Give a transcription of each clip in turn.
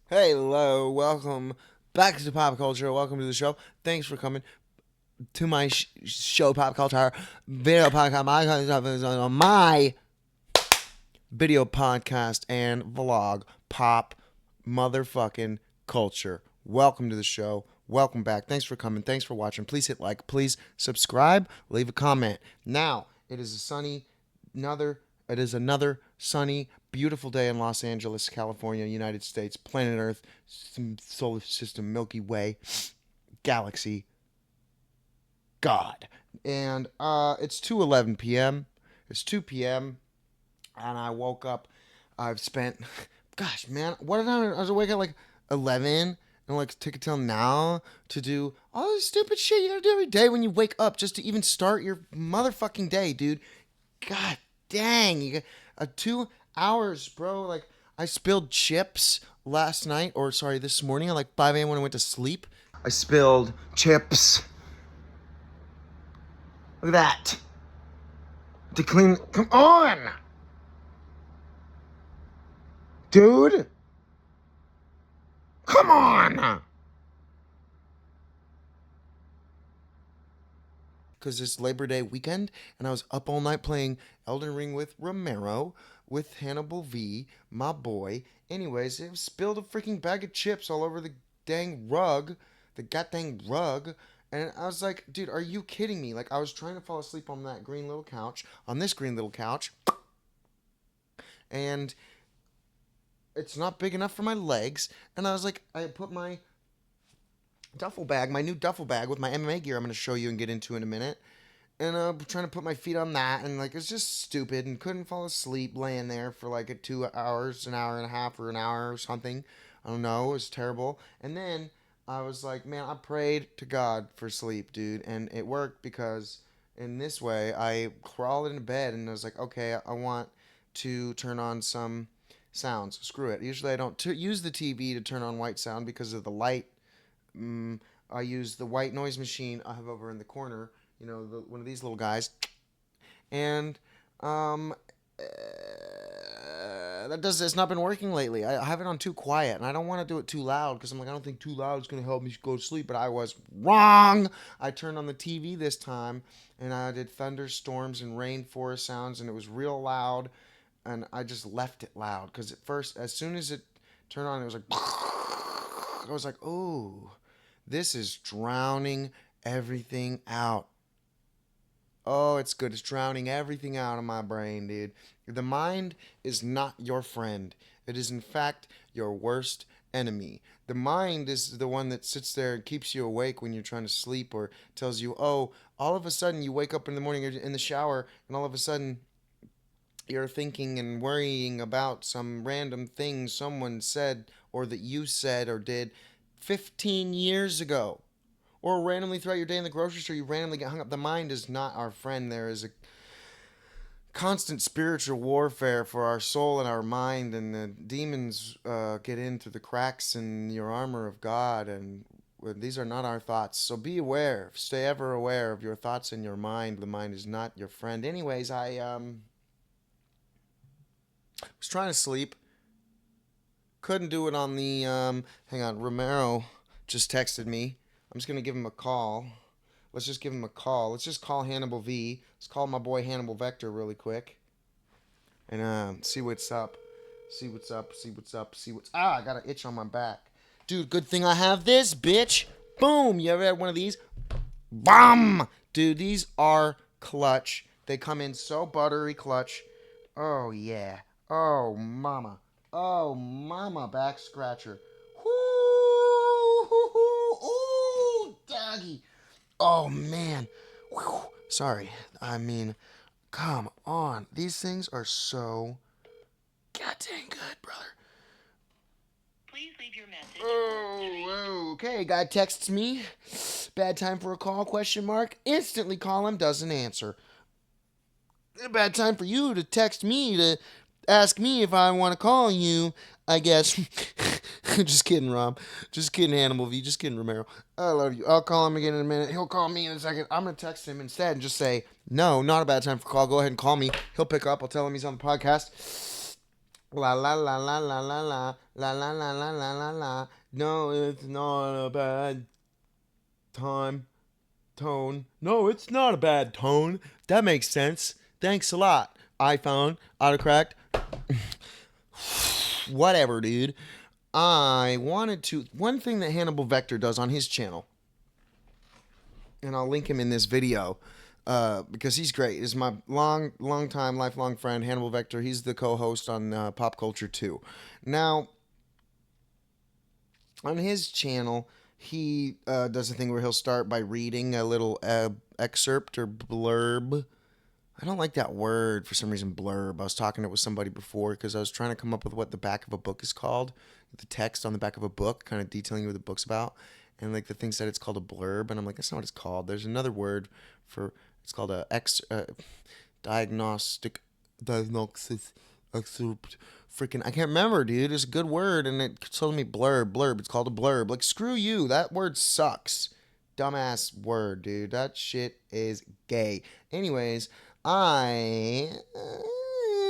Hey, hello, welcome back to Pop Culture. Welcome to the show. Thanks for coming to my show, Pop Culture video podcast. My video podcast and vlog, Pop Motherfucking Culture. Welcome to the show. Welcome back. Thanks for coming. Thanks for watching. Please hit like. Please subscribe. Leave a comment. Now it is a sunny another. It is another sunny, beautiful day in Los Angeles, California, United States, planet Earth, solar system, Milky Way, galaxy, God. And it's 2:11 p.m. It's 2 p.m. and I woke up. I've spent, gosh, man, what did I was awake at like 11 and like took it till now to do all this stupid shit you gotta do every day when you wake up just to even start your motherfucking day, dude. God dang, you got 2 hours, bro. Like I spilled chips last night, or sorry, this morning at like 5 a.m. when I went to sleep. I spilled chips. Look at that. To clean. Come on, dude. Come on. Because it's Labor Day weekend, and I was up all night playing Elden Ring with Romero, with Hannibal V, my boy. Anyways, it spilled a freaking bag of chips all over the dang rug, the goddamn rug. And I was like, dude, are you kidding me? Like, I was trying to fall asleep on that green little couch, on this green little couch, and it's not big enough for my legs. And I was like, I put my duffel bag, my new duffel bag with my MMA gear I'm going to show you and get into in a minute. And trying to put my feet on that, and like it's just stupid, and couldn't fall asleep laying there for like 2 hours, an hour and a half, or an hour or something. I don't know. It was terrible. And then I was like, man, I prayed to God for sleep, dude, and it worked because in this way I crawled into bed and I was like, okay, I want to turn on some sounds. Screw it. Usually I don't use the TV to turn on white sound because of the light. Mm, I use the white noise machine I have over in the corner. One of these little guys, and that does. It's not been working lately. I have it on too quiet, and I don't want to do it too loud because I'm like, I don't think too loud is gonna help me go to sleep. But I was wrong. I turned on the TV this time, and I did thunderstorms and rainforest sounds, and it was real loud. And I just left it loud because at first, as soon as it turned on, it was like, I was like, oh, this is drowning everything out. Oh, it's good. It's drowning everything out of my brain, dude. The mind is not your friend. It is, in fact, your worst enemy. The mind is the one that sits there and keeps you awake when you're trying to sleep, or tells you, oh, all of a sudden you wake up in the morning, you're in the shower, and all of a sudden you're thinking and worrying about some random thing someone said or that you said or did 15 years ago, or randomly throughout your day in the grocery store, you randomly get hung up. The mind is not our friend. There is a constant spiritual warfare for our soul and our mind, and the demons get in through the cracks in your armor of God, and these are not our thoughts. So be aware. Stay ever aware of your thoughts and your mind. The mind is not your friend. Anyways, I was trying to sleep. Couldn't do it on the hang on, Romero just texted me. I'm just gonna give him a call. Let's just give him a call. Let's just call Hannibal V. Let's call my boy Hannibal Vector really quick. And see what's up. See what's up. See what's up. See what's I got an itch on my back. Dude, good thing I have this, bitch. Boom. You ever had one of these? Bum! Dude, these are clutch. They come in so buttery clutch. Oh yeah. Oh mama. Oh mama, back scratcher. Whoo, hoo, hoo, ooh, doggy. Oh man. Whew. Sorry. I mean, come on. These things are so goddamn good, brother. Please leave your message. Oh, okay. Guy texts me. Bad time for a call? Question mark. Instantly call him. Doesn't answer. A bad time for you to text me to ask me if I want to call you. I guess. Just kidding, Rob. Just kidding, Hannibal V. Just kidding, Romero. I love you. I'll call him again in a minute. He'll call me in a second. I'm going to text him instead and just say, no, not a bad time for a call. Go ahead and call me. He'll pick up. I'll tell him he's on the podcast. La la la la la la la la la la la la la la. No, it's not a bad time tone. No, it's not a bad tone. That makes sense. Thanks a lot. iPhone, autocorrect, whatever, dude. I wanted to. One thing that Hannibal Vector does on his channel, and I'll link him in this video because he's great. Is my long time, lifelong friend, Hannibal Vector. He's the co host on Pop Culture 2. Now, on his channel, he does a thing where he'll start by reading a little excerpt or blurb. I don't like that word for some reason, blurb. I was talking it with somebody before because I was trying to come up with what the back of a book is called. The text on the back of a book, kind of detailing what the book's about. And like the thing said it's called a blurb. And I'm like, that's not what it's called. There's another word for it's called a diagnostic diagnosis excerpt. Freaking, I can't remember, dude. It's a good word, and it told me blurb. It's called a blurb. Like, screw you. That word sucks. Dumbass word, dude. That shit is gay. Anyways, I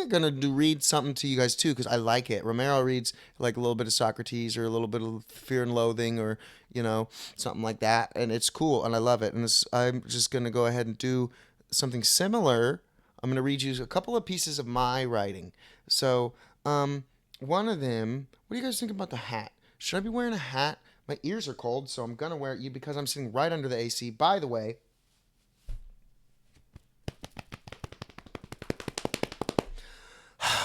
gonna read something to you guys too because I like it. Romero reads like a little bit of Socrates or a little bit of Fear and Loathing or something like that, and it's cool and I love it. And I'm just gonna go ahead and do something similar. I'm gonna read you a couple of pieces of my writing. So, one of them. What do you guys think about the hat? Should I be wearing a hat? My ears are cold, so I'm gonna wear it because I'm sitting right under the AC. By the way,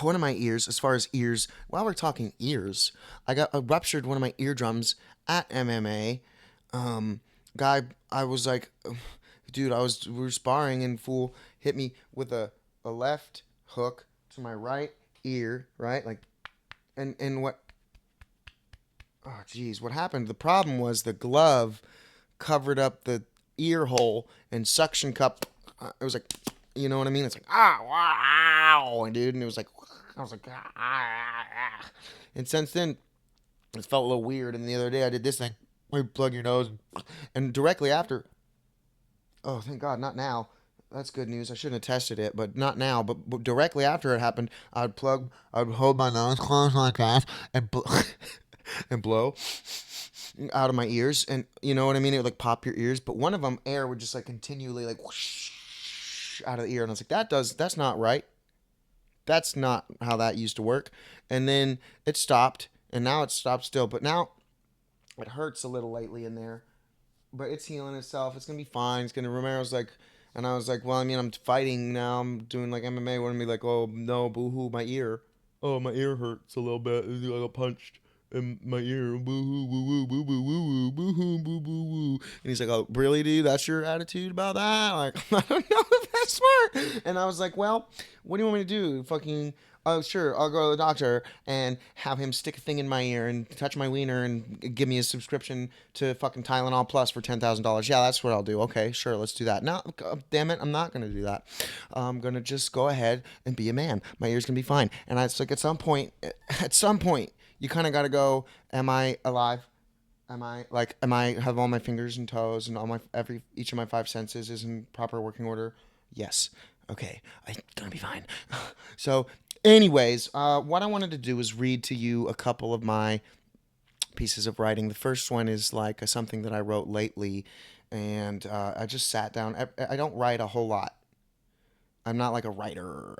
one of my ears, as far as ears, while we're talking ears, I ruptured one of my eardrums at MMA. Guy, I was like, dude, we were sparring and fool hit me with a left hook to my right ear, right? Like, and what, oh, geez, what happened? The problem was the glove covered up the ear hole and suction cup. It was like, you know what I mean? It's like, ah, wow, dude. And it was like, I was like, and since then, it felt a little weird. And the other day, I did this thing where you plug your nose, and directly after, oh, thank God, not now. That's good news. I shouldn't have tested it, but not now. But directly after it happened, I'd hold my nose closed like that and blow out of my ears, and you know what I mean. It would like pop your ears, but one of them, air would just like continually like whoosh out of the ear, and I was like, that's not right. That's not how that used to work. And then it stopped, and now it's stopped still, but now it hurts a little lately in there, but it's healing itself. It's gonna be fine. It's gonna. Romero's like, and I was like, well, I mean, I'm fighting now. I'm doing like MMA. Wouldn't be like, oh no, boo hoo, my ear. Oh, my ear hurts a little bit. I got punched in my ear. Boo hoo, boo woo, boo boo woo woo, boo hoo, boo boo woo. And he's like, oh, really, dude? That's your attitude about that? Like, I don't know if that's smart. And I was like, well, what do you want me to do? Fucking. Oh, sure. I'll go to the doctor and have him stick a thing in my ear and touch my wiener and give me a subscription to fucking Tylenol Plus for $10,000. Yeah, that's what I'll do. Okay, sure. Let's do that. No, damn it. I'm not going to do that. I'm going to just go ahead and be a man. My ear's going to be fine. And it's like at some point, you kind of got to go, am I alive? Am I have all my fingers and toes and all my each of my five senses is in proper working order? Yes. Okay, I'm gonna be fine. So, anyways, what I wanted to do is read to you a couple of my pieces of writing. The first one is like something that I wrote lately, and I just sat down. I don't write a whole lot. I'm not like a writer,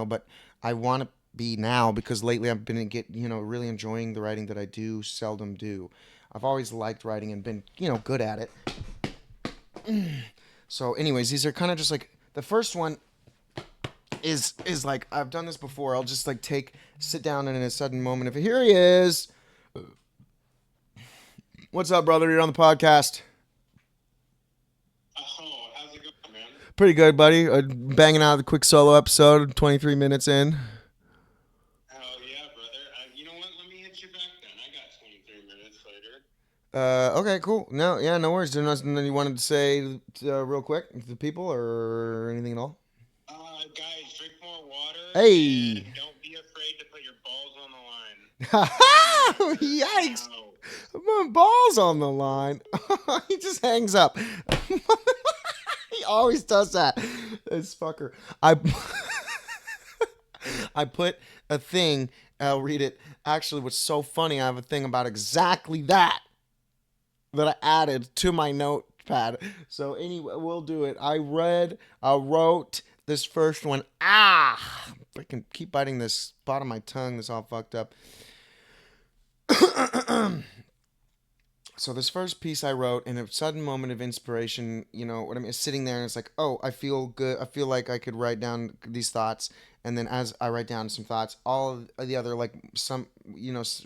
but I want to be now because lately I've been really enjoying the writing that I do seldom do. I've always liked writing and been good at it. So, anyways, these are kind of just like the first one is like I've done this before. I'll just like sit down and in a sudden moment of here he is. What's up, brother? You're on the podcast. Oh, how's it going, man? Pretty good, buddy. Banging out the quick solo episode, 23 minutes in. Oh, yeah, brother. You know what? Let me hit you back then. I got 23 minutes later. Okay, cool. No, yeah, no worries. There's nothing that you wanted to say real quick to the people or anything at all? Guys, drink more water Hey! and don't be afraid to put your balls on the line. Yikes! Now. My balls on the line. He just hangs up. He always does that. This fucker. I I put a thing I'll read it. Actually, what's so funny, I have a thing about exactly that I added to my notepad. So anyway, we'll do it. I wrote this first one. I can keep biting this bottom of my tongue. This all fucked up. So this first piece I wrote in a sudden moment of inspiration, you know what I mean, is sitting there and it's like, oh, I feel good. I feel like I could write down these thoughts, and then as I write down some thoughts, all of the other like some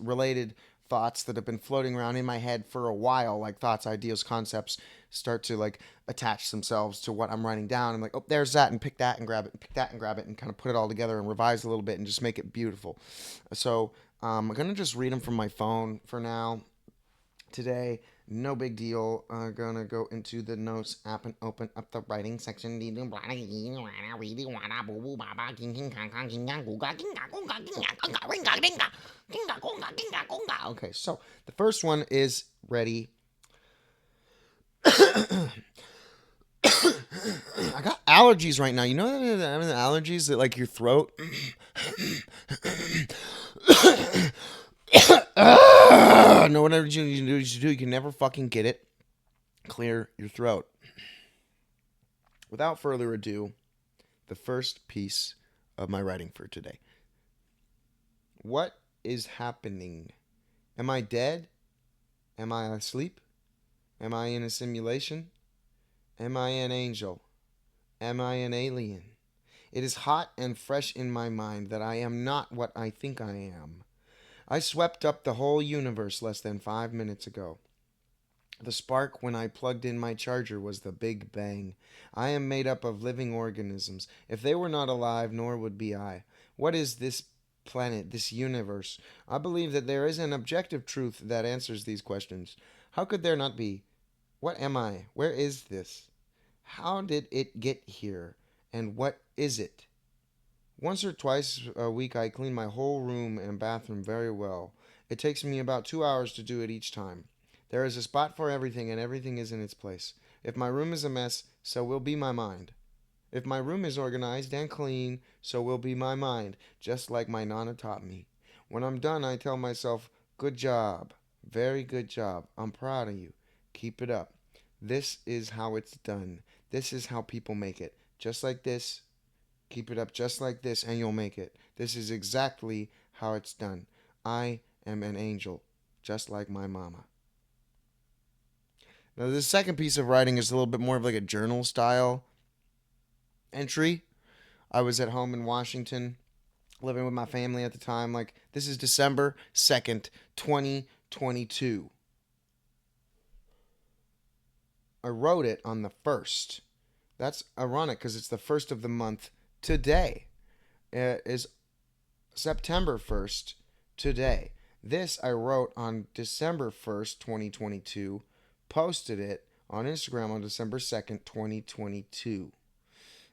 related thoughts that have been floating around in my head for a while, like thoughts, ideas, concepts, start to like attach themselves to what I'm writing down. I'm like, oh, there's that, and pick that and grab it, and pick that and grab it, and kind of put it all together and revise a little bit and just make it beautiful. So I'm gonna just read them from my phone for now today. No big deal. Gonna go into the notes app and open up the writing section. Okay, so the first one is ready. I got allergies right now. You know that I mean, the allergies that like your throat. No, whatever you do, you can never fucking get it. Clear your throat. Without further ado, the first piece of my writing for today. What is happening? Am I dead? Am I asleep? Am I in a simulation? Am I an angel? Am I an alien? It is hot and fresh in my mind that I am not what I think I am. I swept up the whole universe less than 5 minutes ago. The spark when I plugged in my charger was the Big Bang. I am made up of living organisms. If they were not alive, nor would be I. What is this planet, this universe? I believe that there is an objective truth that answers these questions. How could there not be? What am I? Where is this? How did it get here? And what is it? Once or twice a week, I clean my whole room and bathroom very well. It takes me about 2 hours to do it each time. There is a spot for everything, and everything is in its place. If my room is a mess, so will be my mind. If my room is organized and clean, so will be my mind, just like my Nana taught me. When I'm done, I tell myself, good job. Very good job. I'm proud of you. Keep it up. This is how it's done. This is how people make it. Just like this. Keep it up just like this, and you'll make it. This is exactly how it's done. I am an angel, just like my mama. Now, the second piece of writing is a little bit more of like a journal style entry. I was at home in Washington, living with my family at the time. Like, this is December 2nd, 2022. I wrote it on the 1st. That's ironic because it's the first of the month today. It is September 1st today. This I wrote on December 1st, 2022, posted it on Instagram on December 2nd, 2022.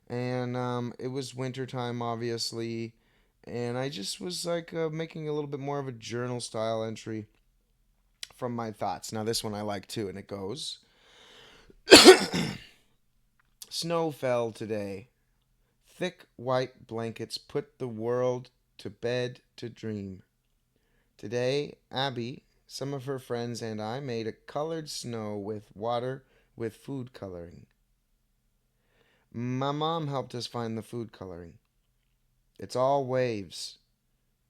And it was wintertime, obviously. And I just was like making a little bit more of a journal style entry from my thoughts. Now, this one I like too, and it goes Snow fell today. Thick white blankets put the world to bed to dream. Today, Abby, some of her friends, and I made a colored snow with water with food coloring. My mom helped us find the food coloring. It's all waves.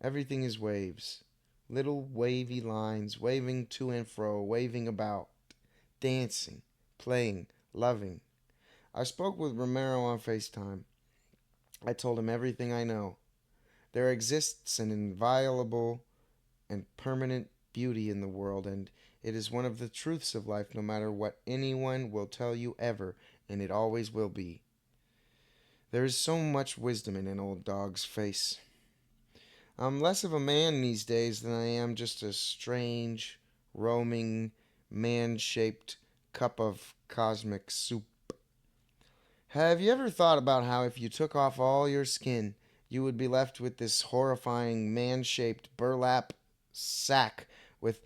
Everything is waves. Little wavy lines waving to and fro, waving about, dancing, playing, loving. I spoke with Romero on FaceTime. I told him everything I know. There exists an inviolable and permanent beauty in the world, and it is one of the truths of life, no matter what anyone will tell you ever, and it always will be. There is so much wisdom in an old dog's face. I'm less of a man these days than I am just a strange, roaming, man shaped cup of cosmic soup. Have you ever thought about how if you took off all your skin, you would be left with this horrifying man shaped burlap sack with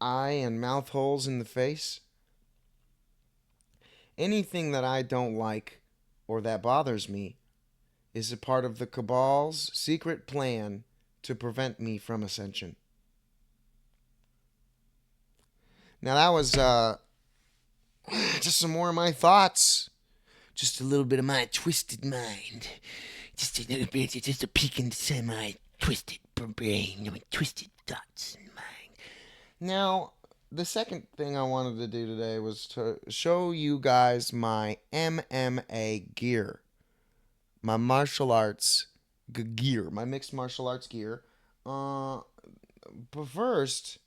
eye and mouth holes in the face? Anything that I don't like or that bothers me is a part of the cabal's secret plan to prevent me from ascension. Now that was just some more of my thoughts. Just a little bit of my twisted mind. Just a little bit, just a peek inside my twisted brain, my twisted thoughts and mind. Now, the second thing I wanted to do today was to show you guys my MMA gear, my martial arts gear, my mixed martial arts gear. But first,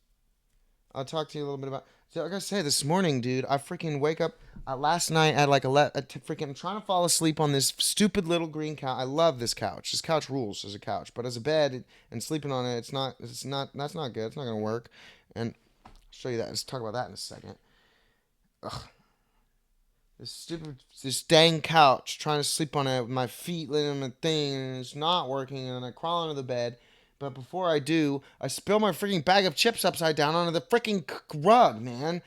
I'll talk to you a little bit about. So like I say, this morning, dude, I freaking wake up. Last night at like 11, freaking I'm trying to fall asleep on this stupid little green couch. I love this couch. This couch rules as a couch, but as a bed and sleeping on it, it's not. It's not. That's not good. It's not gonna work. And I'll show you that. Let's talk about that in a second. Ugh. This dang couch. Trying to sleep on it with my feet laying on the thing, and it's not working. And then I crawl under the bed. But before I do, I spill my freaking bag of chips upside down onto the freaking rug, man.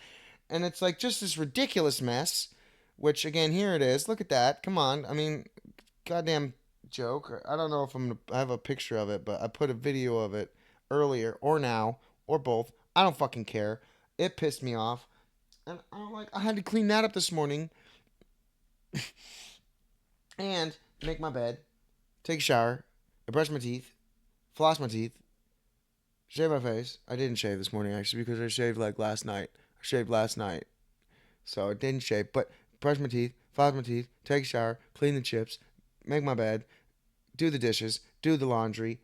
And it's like just this ridiculous mess. Which again, here it is. Look at that. Come on. I mean, goddamn joke. I don't know if I have a picture of it, but I put a video of it earlier or now or both. I don't fucking care. It pissed me off, and I had to clean that up this morning and make my bed, take a shower, I brush my teeth, floss my teeth, shave my face. I didn't shave this morning actually because I shaved like last night. I shaved last night. So I didn't shave, but brush my teeth, floss my teeth, take a shower, clean the chips, make my bed, do the dishes, do the laundry,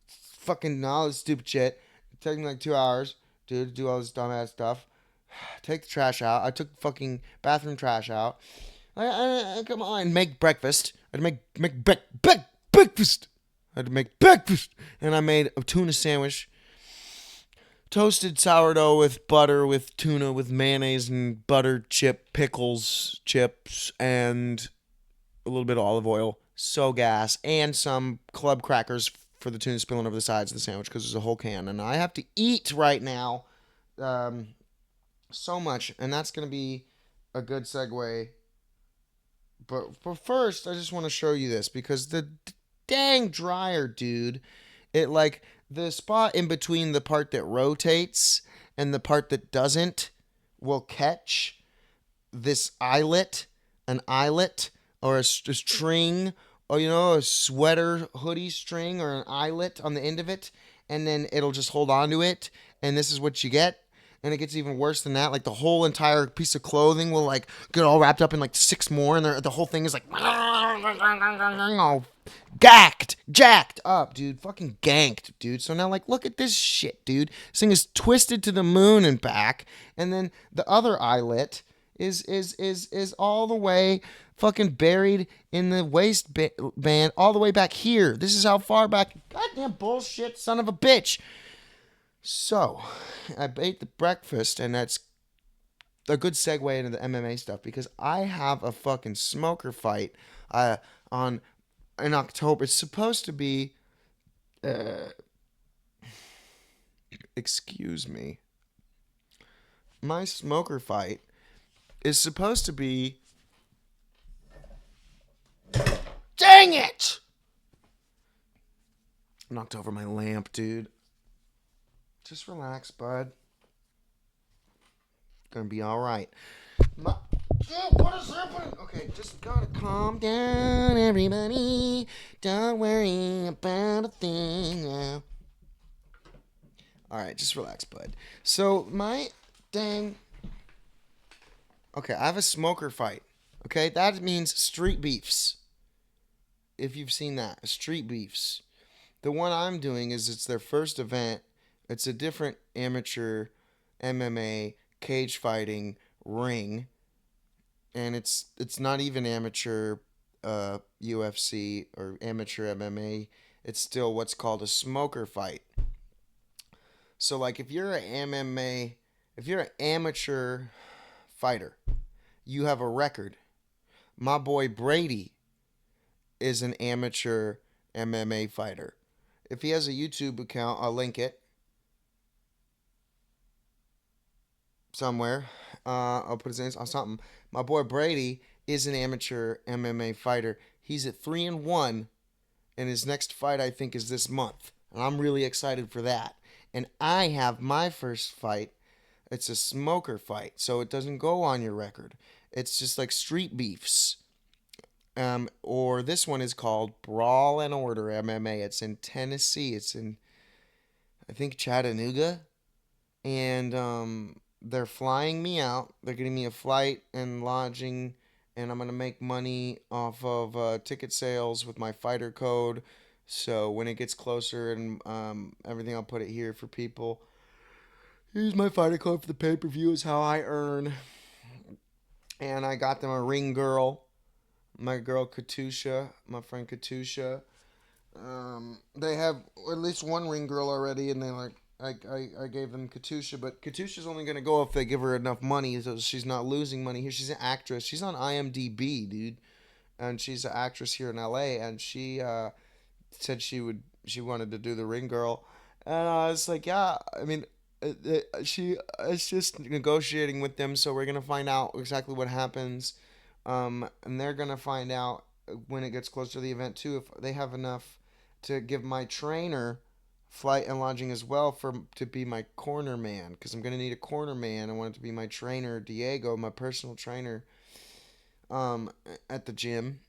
fucking all this stupid shit. It took me like 2 hours, dude, to do all this dumbass stuff. Take the trash out. I took the fucking bathroom trash out. Come on, make breakfast. I had to make breakfast. I had to make breakfast, and I made a tuna sandwich. Toasted sourdough with butter, with tuna, with mayonnaise and butter, pickles, chips, and a little bit of olive oil. So gas. And some club crackers for the tuna spilling over the sides of the sandwich because there's a whole can. And I have to eat right now so much. And that's going to be a good segue. But first, I just want to show you this because the dang dryer, dude, it like the spot in between the part that rotates and the part that doesn't will catch this an eyelet or a string, or a sweater hoodie string or an eyelet on the end of it, and then it'll just hold on to it, and this is what you get. And it gets even worse than that. Like the whole entire piece of clothing will like get all wrapped up in like six more, and the whole thing is like all jacked up, dude. Fucking ganked, dude. So now like look at this shit, dude. This thing is twisted to the moon and back, and then the other eyelet is all the way fucking buried in the waistband all the way back here. This is how far back. Goddamn bullshit, son of a bitch. So, I ate the breakfast, and that's a good segue into the MMA stuff because I have a fucking smoker fight on in October. It's supposed to be. Excuse me. My smoker fight is supposed to be. Dang it! Knocked over my lamp, dude. Just relax, bud. Gonna be alright. What is happening? Okay, just gotta calm down, everybody. Don't worry about a thing now. Alright, just relax, bud. So, my dang. Okay, I have a smoker fight. Okay, that means street beefs. If you've seen that, street beefs. The one I'm doing is it's their first event. It's a different amateur MMA cage fighting ring, and it's not even amateur UFC or amateur MMA. It's still what's called a smoker fight. So like if you're an amateur fighter, you have a record. My boy Brady is an amateur MMA fighter. If he has a YouTube account, I'll link it somewhere. I'll put his name on something. My boy Brady is an amateur MMA fighter. He's at 3-1 and his next fight I think is this month, and I'm really excited for that. And I have my first fight. It's a smoker fight, so it doesn't go on your record. It's just like street beefs. Or this one is called Brawl and Order MMA. It's in Tennessee. It's in, I think, Chattanooga. And they're flying me out. They're getting me a flight and lodging, and I'm gonna make money off of ticket sales with my fighter code. So when it gets closer and everything, I'll put it here for people. Here's my fighter code for the pay per view. Is how I earn. And I got them a ring girl, my girl Katusha, my friend Katusha. They have at least one ring girl already, and they like I gave them Katusha, but Katusha's only gonna go if they give her enough money, so she's not losing money here. She's an actress. She's on IMDb, dude, and she's an actress here in LA. And she said she wanted to do the ring girl, and I was like, yeah. I mean, she is just negotiating with them, so we're gonna find out exactly what happens, and they're gonna find out when it gets closer to the event too if they have enough to give my trainer flight and lodging as well for to be my corner man because I'm gonna need a corner man. I want it to be my trainer Diego, my personal trainer, um, at the gym.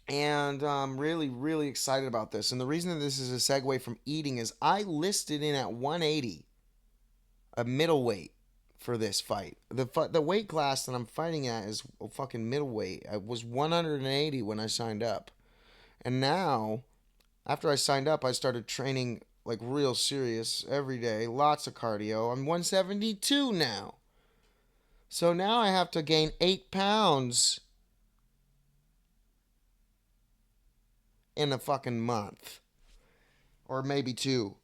And I'm really, really excited about this. And the reason that this is a segue from eating is I listed in at 180, a middleweight, for this fight. The weight class that I'm fighting at is a fucking middleweight. I was 180 when I signed up. And now, after I signed up, I started training like real serious every day, lots of cardio. I'm 172 now. So now I have to gain 8 pounds in a fucking month. Or maybe 2.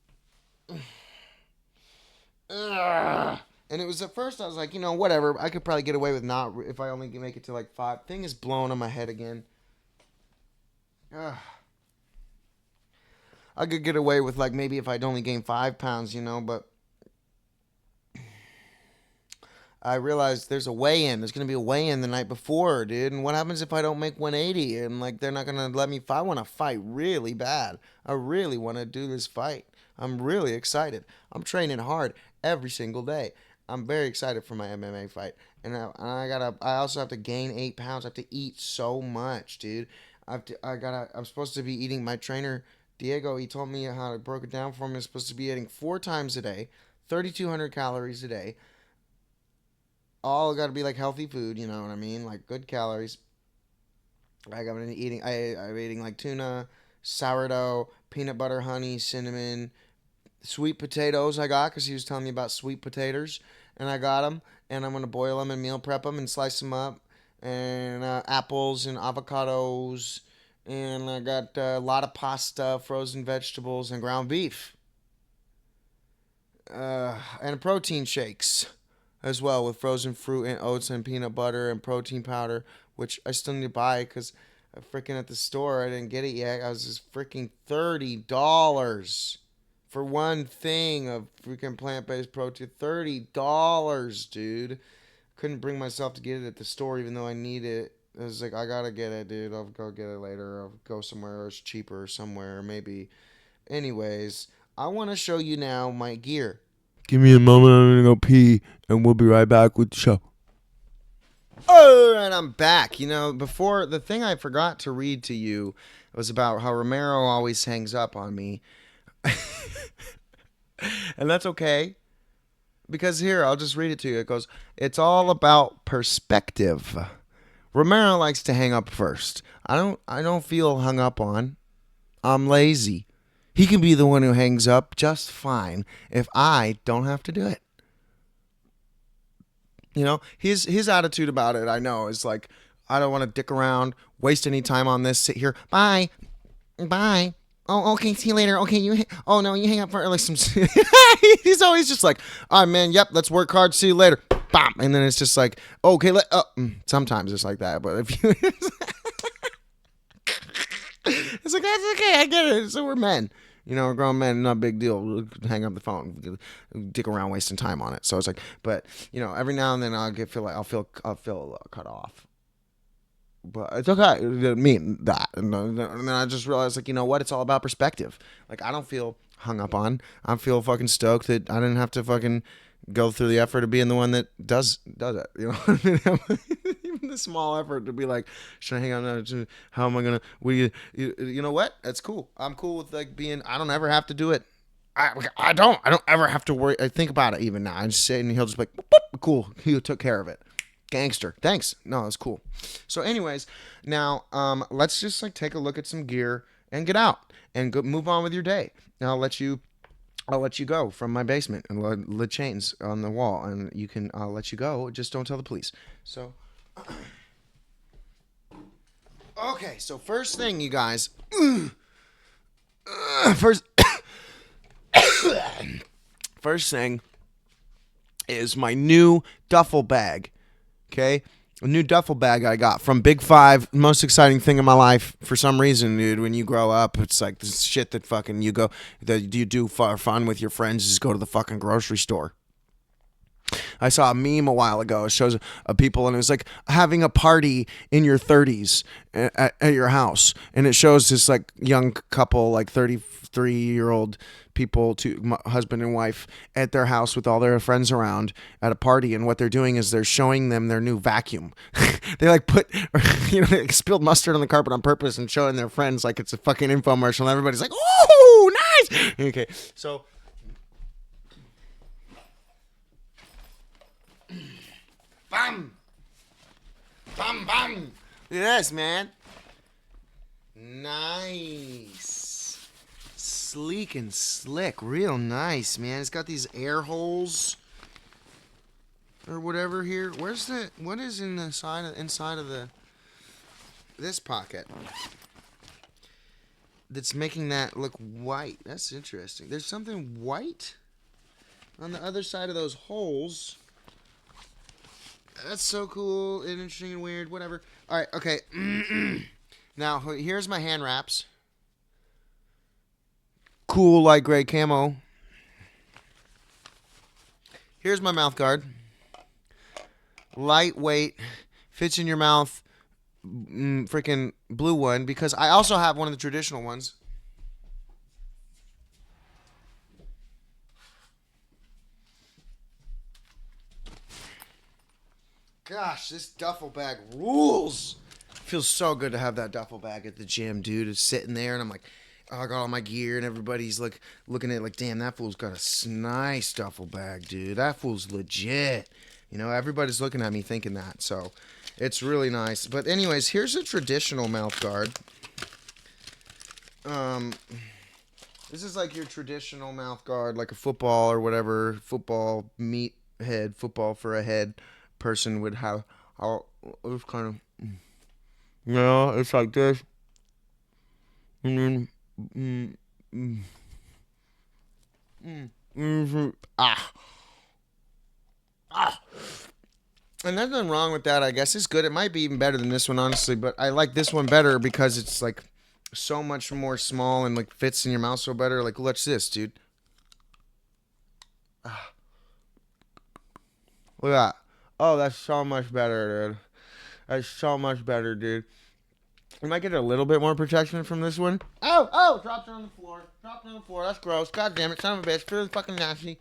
Ugh. And it was at first I was like, whatever. I could probably get away with not if I only make it to like 5. Thing is blowing on my head again. Ugh. I could get away with like maybe if I'd only gain 5 pounds, but I realized there's a weigh-in. There's gonna be a weigh-in the night before, dude. And what happens if I don't make 180 and like they're not gonna let me fight? I want to fight really bad. I really want to do this fight. I'm really excited. I'm training hard every single day. I'm very excited for my MMA fight, and I also have to gain 8 pounds. I have to eat so much, dude. I'm supposed to be eating. My trainer Diego, he told me how to broke it down for me. I'm supposed to be eating 4 times a day, 3,200 calories a day. All got to be like healthy food, you know what I mean? Like good calories. I'm eating like tuna, sourdough, peanut butter, honey, cinnamon, sweet potatoes. I got because he was telling me about sweet potatoes, and I got them, and I'm gonna boil them and meal prep them and slice them up, and apples and avocados, and I got a lot of pasta, frozen vegetables, and ground beef, and protein shakes as well with frozen fruit and oats and peanut butter and protein powder, which I still need to buy because I freaking at the store I didn't get it yet. I was just freaking $30 for one thing of freaking plant-based protein. $30, dude. Couldn't bring myself to get it at the store even though I need it. I was like, I gotta get it, dude. I'll go get it later. I'll go somewhere where it's cheaper somewhere, maybe. Anyways, I want to show you now my gear. Give me a moment, I'm gonna go pee, and we'll be right back with the show. Oh, and I'm back. Before the thing I forgot to read to you was about how Romero always hangs up on me. And that's okay. Because here, I'll just read it to you. It goes, it's all about perspective. Romero likes to hang up first. I don't feel hung up on. I'm lazy. He can be the one who hangs up just fine if I don't have to do it. His attitude about it, I know, is like, I don't want to dick around, waste any time on this, sit here, bye. Oh, okay, see you later. Okay, oh no, you hang up for like some. He's always just like, all right, man, yep, let's work hard, see you later. Bam. And then it's just like, okay, sometimes it's like that, but if you. It's like, that's okay, I get it. So we're men. We're grown men, not a big deal. We'll hang up the phone, dick around wasting time on it. So it's like, but every now and then I'll feel cut off. But it's okay. I didn't mean that. And then I just realized, like, you know what? It's all about perspective. Like, I don't feel hung up on. I feel fucking stoked that I didn't have to fucking go through the effort of being the one that does it. You know what I mean? Even the small effort to be like, should I hang on? How am I gonna? You know what? That's cool. I'm cool with like being. I don't ever have to do it. I don't ever have to worry. I think about it even now. I just sit and he'll just be like, boop, boop, cool. He took care of it. Gangster. Thanks. No, it's cool. So, anyways, now let's just like take a look at some gear and get out and go move on with your day. Now I'll let you go from my basement and the chains on the wall, and you can. I'll let you go. Just don't tell the police. So, okay. So first thing, you guys. First, first thing is my new duffel bag. Okay, a new duffel bag I got from Big Five. Most exciting thing in my life for some reason, dude. When you grow up, it's like this shit that fucking you go that you do for fun with your friends is go to the fucking grocery store. I saw a meme a while ago. It shows people, and it was like having a party in your 30s at your house, and it shows this like young couple, like 33-year-old people, husband and wife, at their house with all their friends around at a party, and what they're doing is they're showing them their new vacuum. They like put, they spilled mustard on the carpet on purpose and showing their friends like it's a fucking infomercial, and everybody's like, "Oh, nice!" Okay, so. Bam! Bam, bam! Yes, man. Nice. Sleek and slick. Real nice, man. It's got these air holes or whatever here. What is in the inside of this pocket that's making that look white? That's interesting. There's something white on the other side of those holes. That's so cool and interesting and weird. Whatever. All right. Okay. Now here's my hand wraps. Cool light gray camo. Here's my mouth guard. Lightweight, fits in your mouth. Freaking blue one, because I also have one of the traditional ones. Gosh, this duffel bag rules. Feels so good to have that duffel bag at the gym, dude. It's sitting there, and I'm like, oh, I got all my gear, and everybody's like looking at it like, damn, that fool's got a nice duffel bag, dude. That fool's legit. Everybody's looking at me thinking that, so it's really nice. But anyways, here's a traditional mouth guard. This is like your traditional mouth guard, like a football or whatever, football meathead, football for a head person would have. It's kind of, it's like this, and then and there's nothing wrong with that. I guess it's good. It might be even better than this one, honestly, but I like this one better because it's like so much more small and like fits in your mouth so better. Like, watch this, dude. Look at that. Oh, that's so much better, dude. That's so much better, dude. You might get a little bit more protection from this one. Oh, dropped it on the floor. Dropped it on the floor. That's gross. God damn it, son of a bitch. Feels fucking nasty.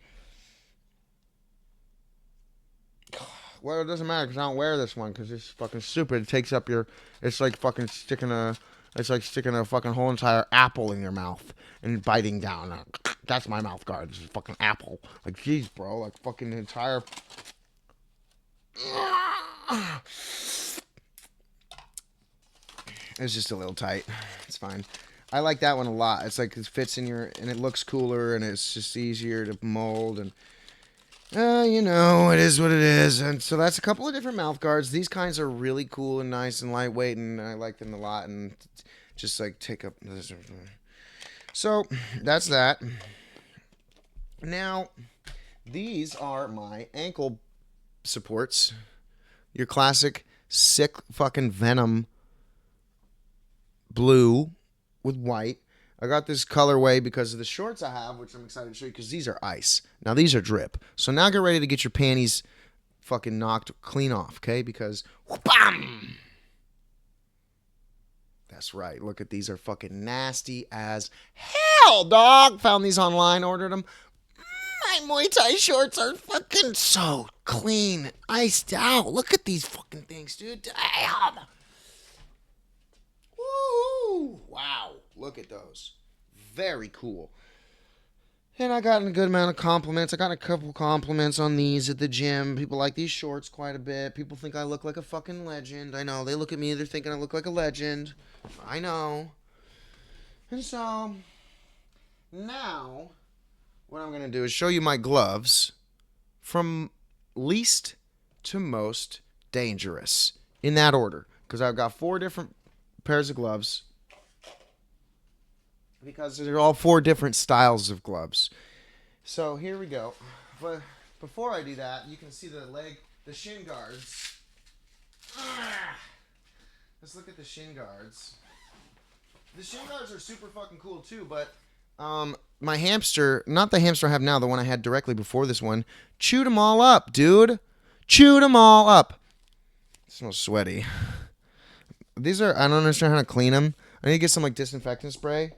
Well, it doesn't matter because I don't wear this one because it's fucking stupid. It takes up your. It's like fucking sticking a. It's like sticking a fucking whole entire apple in your mouth and biting down. That's my mouth guard. It's a fucking apple. Like, jeez, bro. Like, fucking entire. It's just a little tight. It's fine. I like that one a lot. It's like it fits in your, and it looks cooler, and it's just easier to mold, and it is what it is. And so that's a couple of different mouth guards. These kinds are really cool and nice and lightweight, and I like them a lot, and just like take up. So that's that. Now, these are my ankle supports. Your classic sick fucking Venom blue with white. I got this colorway because of the shorts I have, which I'm excited to show you because these are ice. Now these are drip. So now get ready to get your panties fucking knocked clean off, okay? Because bam! That's right. Look at these are fucking nasty as hell, dog. Found these online, ordered them. My Muay Thai shorts are fucking so clean, iced out. Look at these fucking things, dude. Damn. Woo! Wow. Look at those. Very cool. And I got a good amount of compliments. I got a couple compliments on these at the gym. People like these shorts quite a bit. People think I look like a fucking legend. I know. They look at me, they're thinking I look like a legend. I know. And so, now, what I'm going to do is show you my gloves from least to most dangerous. In that order. Because I've got 4 different pairs of gloves. Because they're all 4 different styles of gloves. So here we go. But before I do that, you can see the shin guards. Let's look at the shin guards. The shin guards are super fucking cool too, but my hamster, not the hamster I have now, the one I had directly before this one, chewed them all up, dude. Chewed them all up. It smells sweaty. These are, I don't understand how to clean them. I need to get some like disinfectant spray.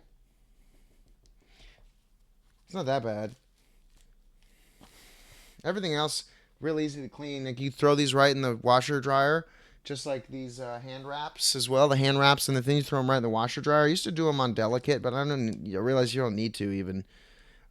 It's not that bad. Everything else, real easy to clean. Like you throw these right in the washer dryer, just like these hand wraps as well. The hand wraps and the things, you throw them right in the washer dryer. I used to do them on delicate, but I realize you don't need to even.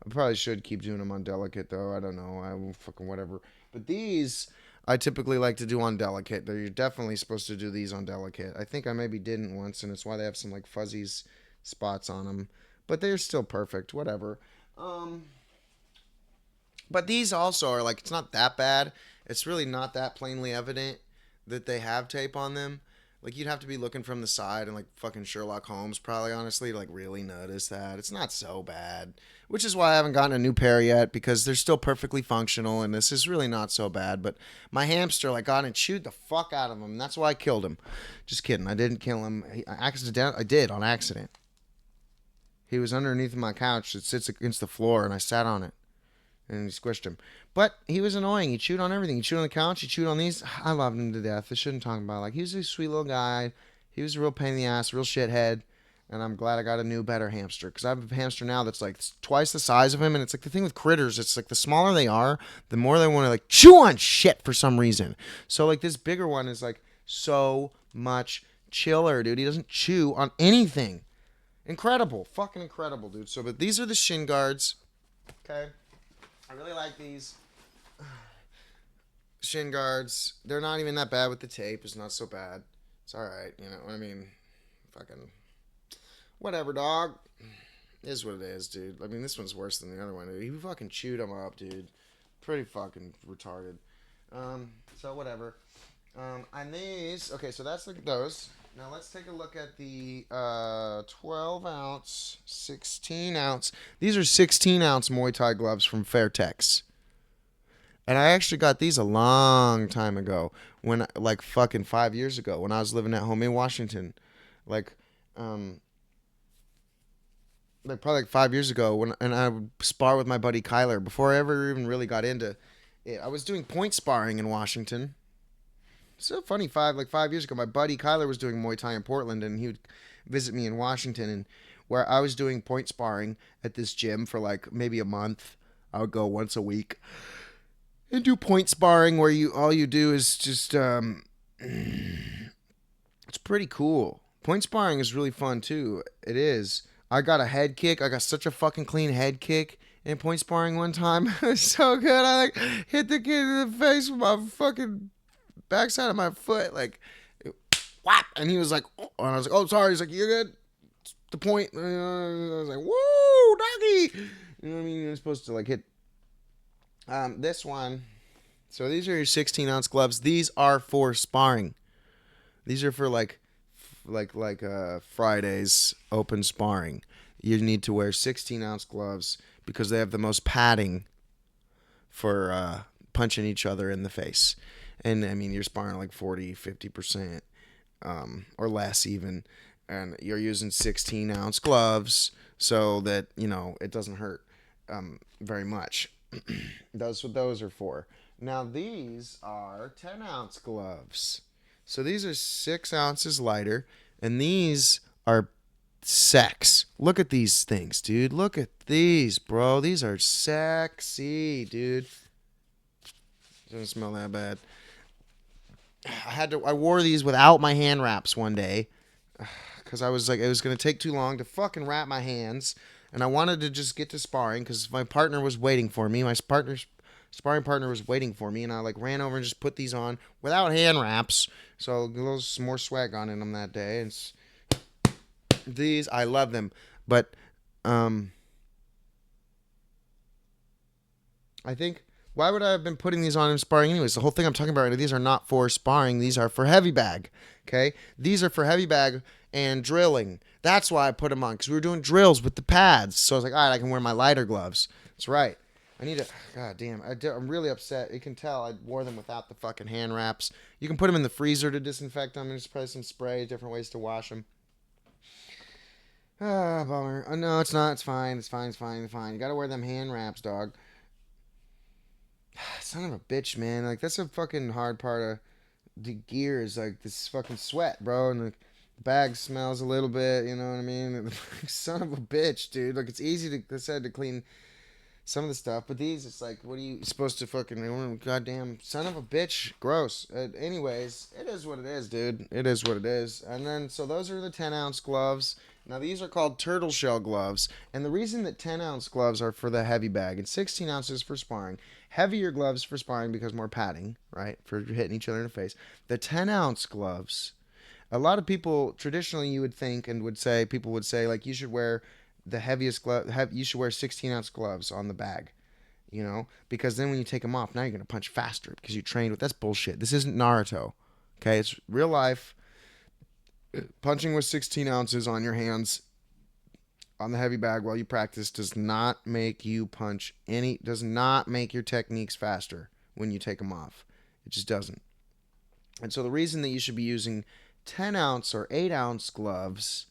I probably should keep doing them on delicate though. I don't know. I will fucking whatever. But these, I typically like to do on delicate. You're definitely supposed to do these on delicate. I think I maybe didn't once, and it's why they have some like fuzzies spots on them. But they're still perfect. Whatever. But these also are like, it's not that bad. It's really not that plainly evident that they have tape on them. Like you'd have to be looking from the side and like fucking Sherlock Holmes probably honestly to like really notice that. It's not so bad. Which is why I haven't gotten a new pair yet, because they're still perfectly functional and this is really not so bad. But my hamster like got and chewed the fuck out of him. And that's why I killed him. Just kidding. I didn't kill him. I did on accident. He was underneath my couch. It sits against the floor and I sat on it. And he squished him. But he was annoying. He chewed on everything. He chewed on the couch. He chewed on these. I loved him to death. I shouldn't talk about it. Like, he was a sweet little guy. He was a real pain in the ass, real shithead. And I'm glad I got a new, better hamster. Because I have a hamster now that's like twice the size of him. And it's like the thing with critters. It's like the smaller they are, the more they want to like chew on shit for some reason. So like this bigger one is like so much chiller, dude. He doesn't chew on anything. Incredible. Fucking incredible, dude. So, but these are the shin guards. Okay. I really like these shin guards. They're not even that bad with the tape. It's not so bad. It's alright, you know what I mean? Fucking whatever, dog. It is what it is, dude. I mean, this one's worse than the other one. He fucking chewed them up, dude. Pretty fucking retarded. So whatever. And these, okay, so that's look at those. Now let's take a look at the 12 ounce, 16 ounce. These are 16 ounce Muay Thai gloves from Fairtex. And I actually got these a long time ago, when like fucking 5 years ago, when I was living at home in Washington. Like probably like 5 years ago, and I would spar with my buddy Kyler before I ever even really got into it. I was doing point sparring in Washington. So funny, 5 years ago, my buddy Kyler was doing Muay Thai in Portland, and he would visit me in Washington, and where I was doing point sparring at this gym for like maybe a month. I would go once a week and do point sparring where all you do is just it's pretty cool. Point sparring is really fun too. It is. I got a head kick. I got such a fucking clean head kick in point sparring one time. It was so good. I like hit the kid in the face with my fucking backside of my foot, like whap, and he was like, oh, and I was like, oh, sorry. He's like, you're good. It's the point. I was like, woo, doggy. You know what I mean? You're supposed to like hit. This one. So these are your 16 ounce gloves. These are for sparring. These are for like Fridays open sparring. You need to wear 16 ounce gloves because they have the most padding for punching each other in the face. And I mean, you're sparring like 40-50%, or less even, and you're using 16 ounce gloves so that, you know, it doesn't hurt very much. That's what those are for. Now these are 10 ounce gloves. So these are 6 ounces lighter, and these are sex. Look at these things, dude. Look at these, bro. These are sexy, dude. Doesn't smell that bad. I wore these without my hand wraps one day because I was like, it was gonna take too long to fucking wrap my hands, and I wanted to just get to sparring because my partner was waiting for me. My sparring partner was waiting for me, and I like ran over and just put these on without hand wraps. So a little more swag on in them that day. And these, I love them, but I think, why would I have been putting these on in sparring anyways? The whole thing I'm talking about right, these are not for sparring. These are for heavy bag. Okay, these are for heavy bag and drilling. That's why I put them on, because we were doing drills with the pads. So I was like, all right, I can wear my lighter gloves. That's right. I need to. God damn, I'm really upset. You can tell I wore them without the fucking hand wraps. You can put them in the freezer to disinfect them and spray some spray. Different ways to wash them. Ah, bummer. Oh, no, it's not. It's fine. It's fine. It's fine. It's fine. You gotta wear them hand wraps, dog. Son of a bitch, man. Like, that's a fucking hard part of the gear is like this fucking sweat, bro. And the bag smells a little bit, you know what I mean? Son of a bitch, dude. Like, it's easy to, I said, to clean some of the stuff, but these, it's like, what are you supposed to fucking, goddamn son of a bitch, gross. Anyways, it is what it is, dude. It is what it is. And then, so those are the 10-ounce gloves. Now, these are called turtle shell gloves, and the reason that 10-ounce gloves are for the heavy bag and 16 ounces for sparring, heavier gloves for sparring because more padding, right, for hitting each other in the face. The 10-ounce gloves, a lot of people, traditionally you would think and people would say, like, you should wear the heaviest glove. You should wear 16-ounce gloves on the bag, because then when you take them off, now you're gonna punch faster because you trained with. That's bullshit. This isn't Naruto, okay? It's real life. Punching with 16 ounces on your hands on the heavy bag while you practice does not make you does not make your techniques faster when you take them off. It just doesn't. And so the reason that you should be using 10-ounce or 8-ounce gloves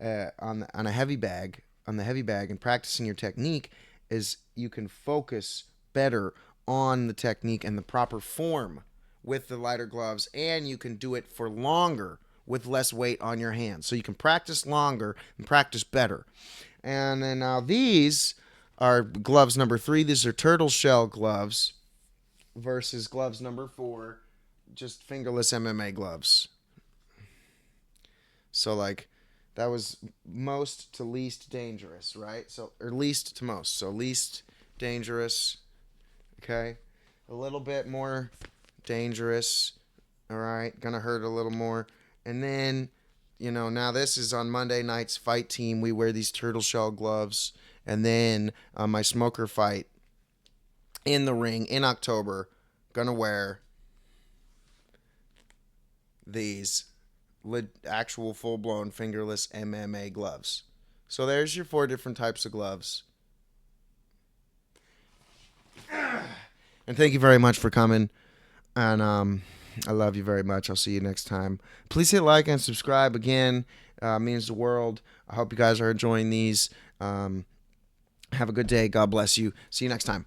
on a heavy bag, and practicing your technique is you can focus better on the technique and the proper form with the lighter gloves, and you can do it for longer with less weight on your hands. So you can practice longer and practice better. And then now these are gloves number 3. These are turtle shell gloves versus gloves number 4, just fingerless MMA gloves. So like, that was most to least dangerous, right? So, or least to most. So least dangerous, okay? A little bit more dangerous, all right? Gonna hurt a little more. And then, now this is on Monday night's fight team. We wear these turtle shell gloves. And then on my smoker fight in the ring in October, gonna wear these actual full-blown fingerless MMA gloves. So there's your 4 different types of gloves. And thank you very much for coming. And I love you very much. I'll see you next time. Please hit like and subscribe again. Means the world. I hope you guys are enjoying these. Have a good day. God bless you. See you next time.